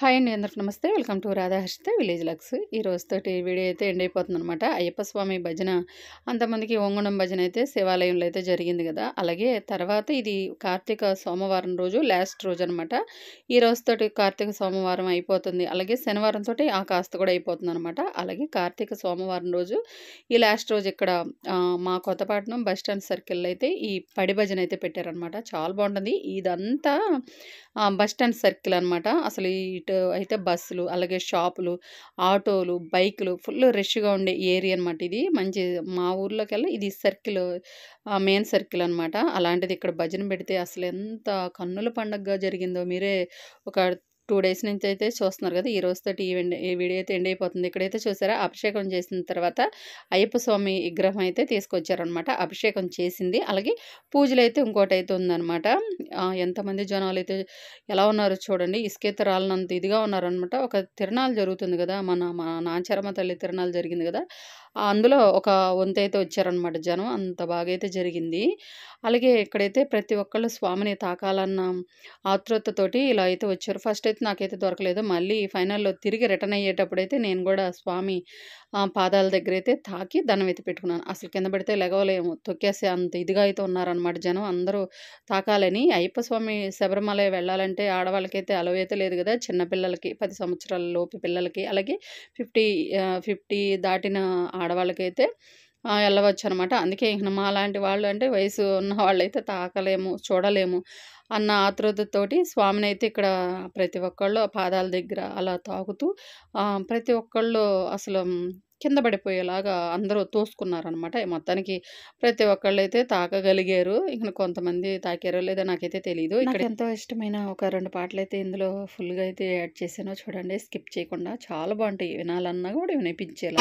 Hi అండి, అందరికి నమస్తే. Welcome to Radhaharshita village looks. ఈ రోజుతోటి వీడియో అయితే ఎండ్ అయిపోతుంది అనమాట. అయ్యప్ప స్వామి భజన అంతమందికి ఓంగుణం భజన అయితే శివాలయంలో అయితే జరిగింది కదా. అలాగే తర్వాత ఇది కార్తీక సోమవారం రోజు లాస్ట్ రోజు అనమాట. ఈ రోజుతోటి కార్తీక సోమవారం అయిపోతుంది. అలాగే శనివారం తోటి ఆ కాస్త కూడా అయిపోతుంది అనమాట. అలాగే కార్తీక సోమవారం రోజు ఈ లాస్ట్ రోజు ఇక్కడ మా కొత్తపట్నం బస్ స్టాండ్ సర్కిల్లో అయితే ఈ పడి భజన అయితే పెట్టారనమాట. చాలా బాగుంటుంది. ఇదంతా బస్ స్టాండ్ సర్కిల్ అనమాట. అసలు ఇటు అయితే బస్సులు, అలాగే షాపులు, ఆటోలు, బైకులు ఫుల్ రష్గా ఉండే ఏరియా అనమాట. ఇది మంచి మా ఊర్లోకెల్లా ఇది సర్కిల్, మెయిన్ సర్కిల్ అనమాట. అలాంటిది ఇక్కడ భజన పెడితే అసలు ఎంత కన్నుల పండగగా జరిగిందో మీరే ఒక 2 డేస్ నుంచి అయితే చూస్తున్నారు కదా. ఈ రోజుతోటి ఈ వీడియో అయితే ఎండ్ అయిపోతుంది. ఇక్కడైతే చూసారా, అభిషేకం చేసిన తర్వాత అయ్యప్ప స్వామి విగ్రహం అయితే తీసుకొచ్చారనమాట. అభిషేకం చేసింది, అలాగే పూజలు అయితే ఇంకోటి అయితే ఉందన్నమాట. ఎంతమంది జనాలు అయితే ఎలా ఉన్నారో చూడండి. ఇసుకైతే రాళ్ళనంత ఇదిగా ఉన్నారనమాట. ఒక తిరణాలు జరుగుతుంది కదా, మా నాంచారమ్మ తల్లి తిరణాలు జరిగింది కదా, అందులో ఒక వంతు అయితే వచ్చారనమాట జనం. అంత బాగా అయితే జరిగింది. అలాగే ఇక్కడైతే ప్రతి ఒక్కళ్ళు స్వామిని తాకాలన్న ఆతృతతోటి ఇలా అయితే వచ్చారు. ఫస్ట్ అయితే నాకైతే దొరకలేదు. మళ్ళీ ఫైనల్లో తిరిగి రిటర్న్ అయ్యేటప్పుడైతే నేను కూడా స్వామి పాదాల దగ్గర అయితే తాకి దండం అయితే పెట్టుకున్నాను. అసలు కింద పడితే లెగవలేము, తొక్కేసి అంత ఇదిగా అయితే ఉన్నారనమాట జనం. అందరూ తాకాలని. అయ్యప్ప స్వామి శబరిమల వెళ్ళాలంటే ఆడవాళ్ళకైతే అలవ్ అయితే లేదు కదా, చిన్నపిల్లలకి 10 సంవత్సరాల లోపు పిల్లలకి, అలాగే 50 దాటిన ఆడవాళ్ళకైతే వెళ్ళవచ్చు అనమాట. అందుకే ఇంక మా లాంటి వాళ్ళు అంటే వయసు ఉన్న వాళ్ళైతే తాకలేము, చూడలేము అన్న ఆతృతతోటి స్వామిని అయితే ఇక్కడ ప్రతి ఒక్కళ్ళు పాదాల దగ్గర అలా తాకుతూ ప్రతి ఒక్కళ్ళు అసలు కింద పడిపోయేలాగా అందరూ తోసుకున్నారనమాట. మొత్తానికి ప్రతి ఒక్కళ్ళు అయితే తాకగలిగారు. ఇంక కొంతమంది తాకారో లేదో నాకైతే తెలియదు. ఇక్కడ ఎంతో ఇష్టమైన ఒక 2 పాటలు అయితే ఇందులో ఫుల్గా అయితే యాడ్ చేశానో చూడండి, స్కిప్ చేయకుండా. చాలా బాగుంటాయి, వినాలన్నా కూడా వినిపించేలా.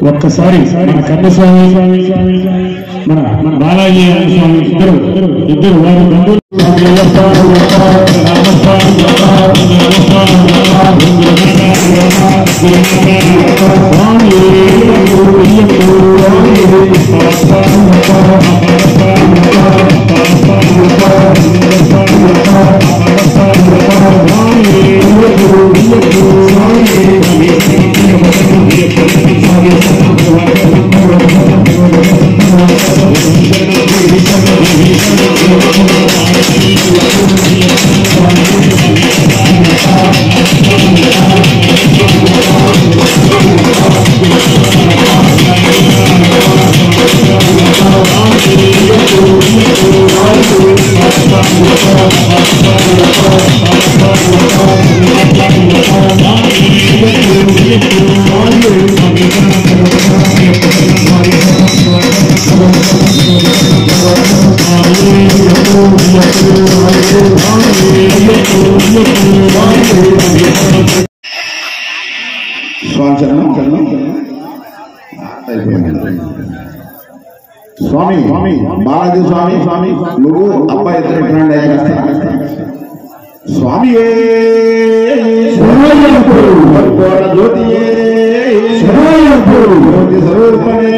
ఒక్కసారి మన కన్నస్వామి మన బాలాజీ స్వామి ఇద్దరు వారి బంధువులు స్వామి బాలాజీ స్వామి స్వామి నువ్వు అబ్బాయి ఇద్దరు స్వామి జ్యోతి జ్యోతి స్వరూపనే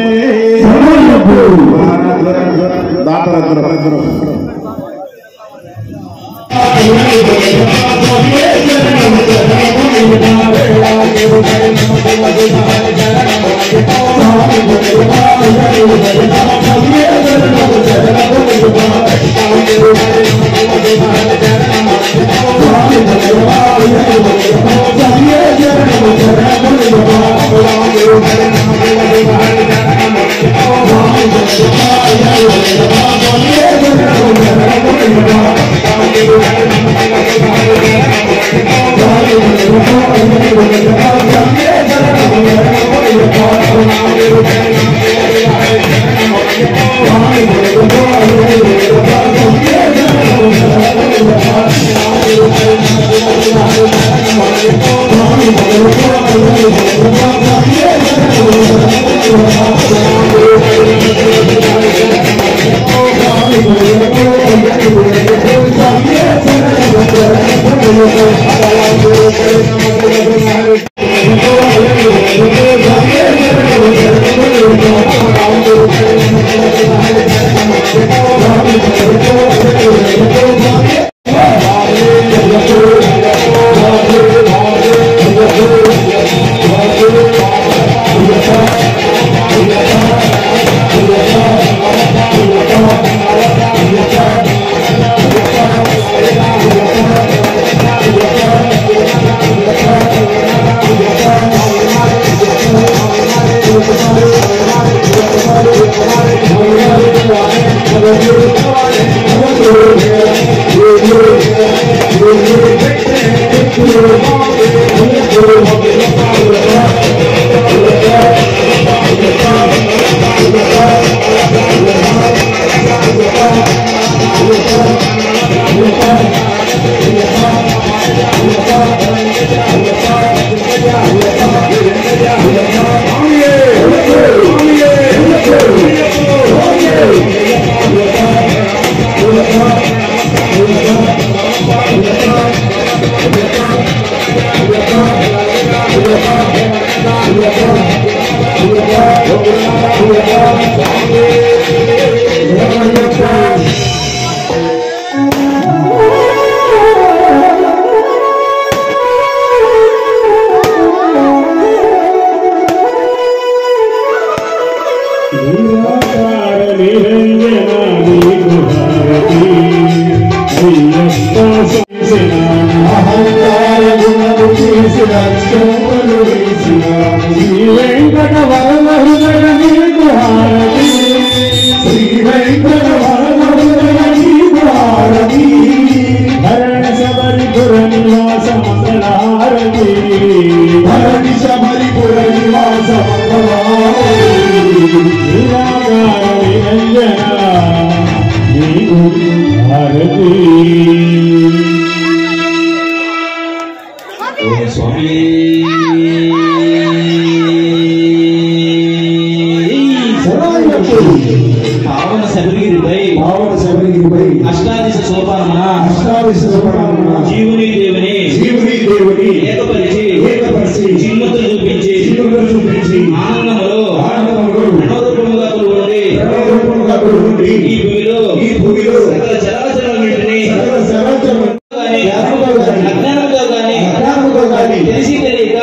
శ్రీ వెంకటవరద హృదయ నీకు హారతి శ్రీ వెంకటవరద హృదయ నీకు హారతి ధరణి శబరిపుర నివాస మంగళహారతి ధరణి శబరిపుర నివాస మంగళహారతి నిరాకార నిరంజన నీకు హారతి स्वामी पावन शबरिगिरी अष्टादश सोपान जीवनी देवनी ఏకపరిచి చిన్మతులు చూపించి ఆనందములో మనోరూపముగా కొలువుండి ఈ భూమిలో సకల చరాచరాలన్నింటినీ అజ్ఞానముగా గాని తెలిసి తెలియక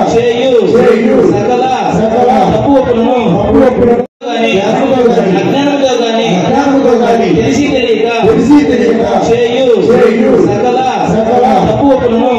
చేయు సకల తప్పు ఒప్పులను అజ్ఞానముగా గాని తెలిసి తెలియక చేయు సకల తప్పు ఒప్పులను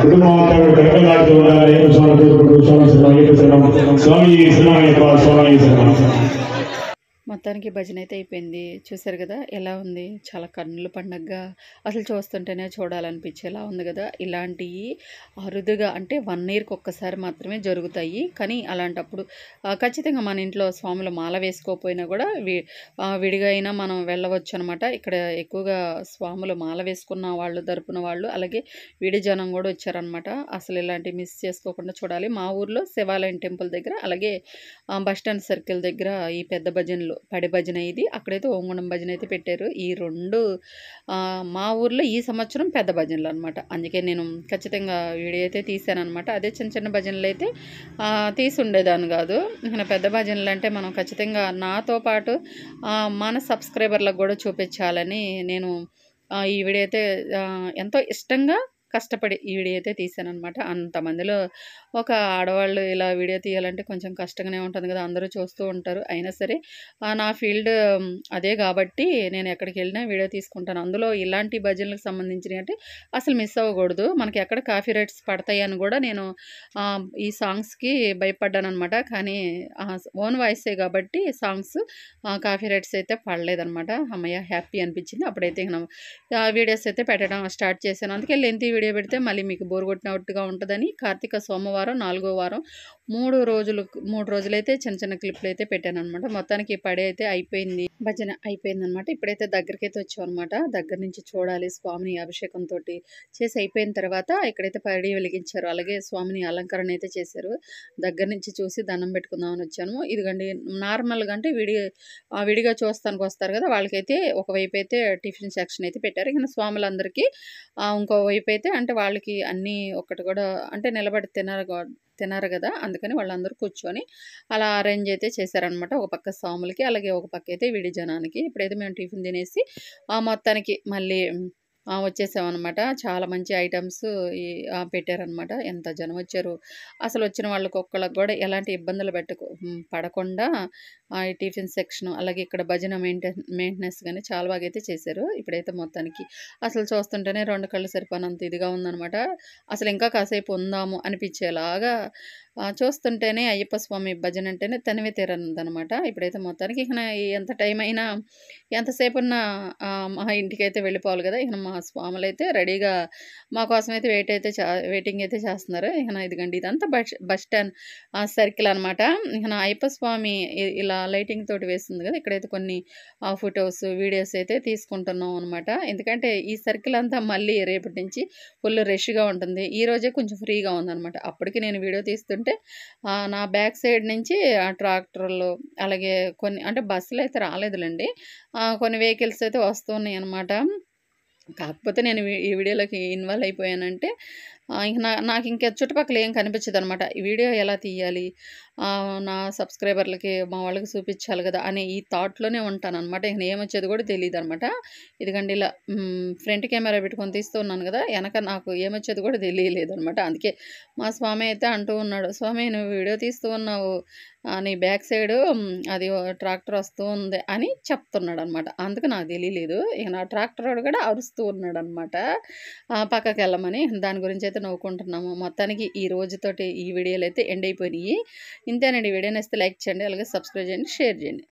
కుటుంబం అంతా కూడా కనకలాడుతూ ఉండాలని స్వామి స్వామి శరణమయ్యప్ప స్వామి శరణం. మొత్తానికి భజన అయితే అయిపోయింది. చూసారు కదా ఎలా ఉంది, చాలా కన్నుల పండగగా అసలు చూస్తుంటేనే చూడాలనిపించేలా ఉంది కదా. ఇలాంటివి అరుదుగా అంటే 1 ఇయర్కి ఒక్కసారి మాత్రమే జరుగుతాయి. కానీ అలాంటప్పుడు ఖచ్చితంగా మన ఇంట్లో స్వాములు మాల వేసుకోకపోయినా కూడా విడిగా అయినా మనం వెళ్ళవచ్చు అనమాట. ఇక్కడ ఎక్కువగా స్వాములు మాల వేసుకున్న వాళ్ళు తరపున వాళ్ళు అలాగే విడి జనం కూడా వచ్చారనమాట. అసలు ఇలాంటివి మిస్ చేసుకోకుండా చూడాలి. మా ఊర్లో శివాలయం టెంపుల్ దగ్గర అలాగే బస్టాండ్ సర్కిల్ దగ్గర ఈ పెద్ద భజనలు పడి భజన ఇది, అక్కడైతే ఓంగుణం భజన అయితే పెట్టారు. ఈ 2 మా ఊర్లో ఈ సంవత్సరం పెద్ద భజనలు అనమాట. అందుకే నేను ఖచ్చితంగా వీడియో అయితే తీసాను అనమాట. అదే చిన్న చిన్న భజనలు అయితే తీసి ఉండేదాన్ని కాదు. ఇక పెద్ద భజనలు అంటే మనం ఖచ్చితంగా నాతో పాటు మన సబ్స్క్రైబర్లకు కూడా చూపించాలని నేను ఈ వీడియో అయితే ఎంతో ఇష్టంగా కష్టపడి ఈ వీడియో అయితే తీసాననమాట. అంతమందిలో ఒక ఆడవాళ్ళు ఇలా వీడియో తీయాలంటే కొంచెం కష్టంగానే ఉంటుంది కదా, అందరూ చూస్తూ ఉంటారు. అయినా సరే నా ఫీల్డ్ అదే కాబట్టి నేను ఎక్కడికి వెళ్ళినా వీడియో తీసుకుంటాను. అందులో ఇలాంటి భజనలకు సంబంధించినవి అంటే అసలు మిస్ అవ్వకూడదు. మనకి ఎక్కడ కాపీ రైట్స్ పడతాయని కూడా నేను ఈ సాంగ్స్కి భయపడ్డాను అనమాట. కానీ ఓన్ వాయిసే కాబట్టి సాంగ్స్ కాపీ రైట్స్ అయితే పడలేదనమాట. అమ్మయ్య హ్యాపీ అనిపించింది. అప్పుడైతే వీడియోస్ అయితే పెట్టడం స్టార్ట్ చేశాను. అందుకే లెంతీ వీడియో పెడితే మళ్ళీ మీకు బోర్ కొట్టినట్టుగా ఉంటుందని కార్తీక సోమవారం 4వ వారం 3 రోజులైతే చిన్న చిన్న క్లిప్లు అయితే పెట్టాను అనమాట. మొత్తానికి ఈ పడి అయితే అయిపోయింది, భజన అయిపోయింది అనమాట. ఇప్పుడైతే దగ్గరికైతే వచ్చాం అనమాట. దగ్గర నుంచి చూడాలి స్వామిని అభిషేకంతో చేసి అయిపోయిన తర్వాత ఇక్కడైతే పడి వెలిగించారు. అలాగే స్వామిని అలంకరణ అయితే చేశారు. దగ్గర నుంచి చూసి దండం పెట్టుకుందామని వచ్చాను. ఇదిగండి నార్మల్గా అంటే విడిగా చూస్తానికి వస్తారు కదా, వాళ్ళకైతే ఒకవైపు అయితే టిఫిన్ సెక్షన్ అయితే పెట్టారు. ఇక స్వాములందరికీ ఇంకోవైపు అయితే అంటే వాళ్ళకి అన్నీ ఒక్కటి కూడా అంటే నిలబడి తినారు కదా, అందుకని వాళ్ళందరూ కూర్చొని అలా అరేంజ్ అయితే చేశారనమాట. ఒక పక్క స్వాములకి అలాగే ఒక పక్క అయితే విడి జనానికి. ఇప్పుడైతే మేము టిఫిన్ తినేసి మొత్తానికి మళ్ళీ వచ్చేసామన్నమాట. చాలా మంచి ఐటమ్స్ పెట్టారనమాట. ఎంత జనం వచ్చారు అసలు. వచ్చిన వాళ్ళకి ఒక్కళ్ళకి కూడా ఎలాంటి ఇబ్బందులు పడకుండా ఈ టిఫిన్ సెక్షన్ అలాగే ఇక్కడ భజన మెయింటెనెన్స్ కానీ చాలా బాగా అయితే చేశారు. ఇప్పుడైతే మొత్తానికి అసలు చూస్తుంటేనే 2 కళ్ళు సరిపోనంత ఇదిగా ఉందనమాట. అసలు ఇంకా కాసేపు ఉందాము అనిపించేలాగా చూస్తుంటేనే అయ్యప్ప స్వామి భజన అంటేనే తనివి తీరదనమాట. ఇప్పుడైతే మొత్తానికి ఇక ఎంత టైం అయినా ఎంతసేపు ఉన్నా మా ఇంటికి అయితే వెళ్ళిపోవాలి కదా. ఇక మా స్వాములు అయితే రెడీగా మా కోసం అయితే వెయిటింగ్ అయితే చేస్తున్నారు. ఇక ఇదిగండి ఇదంతా బస్ స్టాండ్ సర్కిల్ అనమాట. ఇక అయ్యప్ప స్వామి ఇలా లైటింగ్ తోటి వేస్తుంది కదా, ఇక్కడైతే కొన్ని ఫొటోస్ వీడియోస్ అయితే తీసుకుంటున్నాం అనమాట. ఎందుకంటే ఈ సర్కిల్ అంతా మళ్ళీ రేపటి నుంచి ఫుల్ రష్గా ఉంటుంది. ఈ రోజే కొంచెం ఫ్రీగా ఉందనమాట. అప్పటికి నేను వీడియో తీస్తుంటే నా బ్యాక్ సైడ్ నుంచి ట్రాక్టర్లు అలాగే కొన్ని అంటే బస్సులు అయితే రాలేదులేండి, కొన్ని వెహికల్స్ అయితే వస్తున్నాయి అనమాట. కాకపోతే నేను ఈ వీడియోలోకి ఇన్వాల్వ్ అయిపోయానంటే ఇంక నాకు ఇంకా చుట్టుపక్కల ఏం కనిపించదు అనమాట. ఈ వీడియో ఎలా తీయాలి, నా సబ్స్క్రైబర్లకి మా వాళ్ళకి చూపించాలి కదా అనే ఈ థాట్లోనే ఉంటానన్నమాట. ఇక ఏమొచ్చేది కూడా తెలియదు అనమాట. ఇదిగండి ఇలా ఫ్రంట్ కెమెరా పెట్టుకొని తీస్తూ ఉన్నాను కదా, వెనక నాకు ఏమొచ్చేది కూడా తెలియలేదు అనమాట. అందుకే మా స్వామి అయితే అంటూ ఉన్నాడు, స్వామి నువ్వు వీడియో తీస్తూ ఉన్నావు, నీ బ్యాక్ సైడ్ అది ట్రాక్టర్ వస్తూ ఉంది అని చెప్తున్నాడు అనమాట. అందుకు నాకు తెలియలేదు. ఇక నా ట్రాక్టర్ వాడు కూడా అరుస్తూ ఉన్నాడు అనమాట పక్కకి వెళ్ళమని. దాని గురించి అయితే నవ్వుకుంటున్నాము. మొత్తానికి ఈ రోజుతోటి ఈ వీడియోలు అయితే ఎండ్ అయిపోయినాయి. ఇంతేనండి. వీడియో నచ్చితే లైక్ చేయండి, అలాగే సబ్స్క్రైబ్ చేయండి, షేర్ చేయండి.